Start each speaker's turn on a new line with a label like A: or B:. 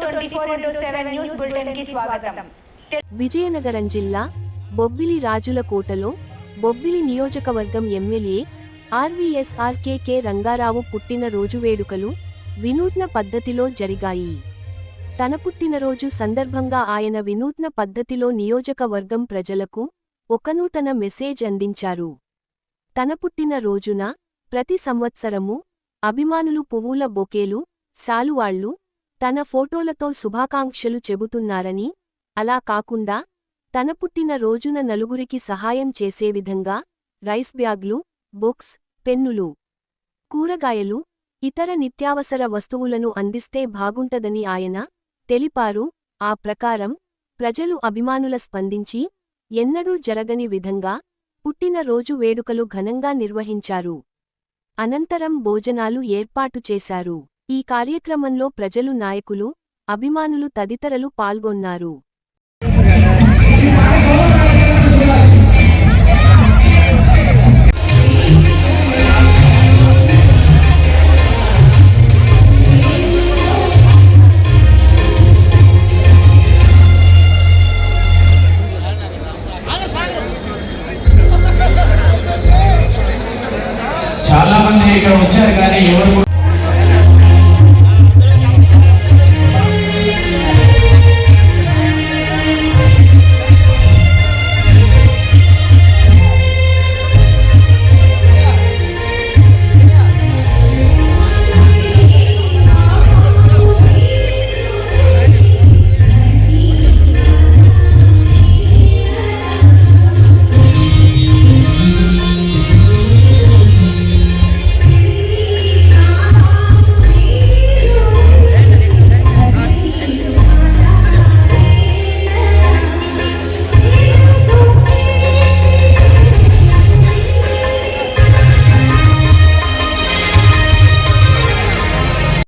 A: 24/7 news bulletin కి స్వాగతం.
B: విజయనగరం జిల్లా బొబ్బిలి రాజులకోటలో బొబ్బిలి నియోజకవర్గం ఎమ్మెల్యే ఆర్వీఎస్ఆర్కే రంగారావు పుట్టినరోజు వేడుకలు వినూత్న పద్ధతిలో జరిగాయి. తన పుట్టినరోజు సందర్భంగా ఆయన వినూత్న పద్ధతిలో నియోజకవర్గం ప్రజలకు ఒక నూతన మెసేజ్ అందించారు. తన పుట్టిన రోజున ప్రతి సంవత్సరము అభిమానులు పువ్వుల బొకేలు, శాలువాళ్లు, తన ఫోటోలతో శుభాకాంక్షలు చెబుతున్నారని, అలా కాకుండా తన పుట్టిన రోజున నలుగురికి సహాయం చేసే విధంగా రైస్ బ్యాగ్లు, బుక్స్, పెన్నులు, కూరగాయలు, ఇతర నిత్యావసర వస్తువులను అందిస్తే బాగుంటదని ఆయన తెలిపారు. ఆ ప్రకారం ప్రజలు అభిమానుల స్పందించి ఎన్నడూ జరగని విధంగా పుట్టిన రోజు వేడుకలు ఘనంగా నిర్వహించారు. అనంతరం భోజనాలు ఏర్పాటు చేశారు. ఈ కార్యక్రమంలో ప్రజలు, నాయకులు, అభిమానులు తదితరులు పాల్గొన్నారు.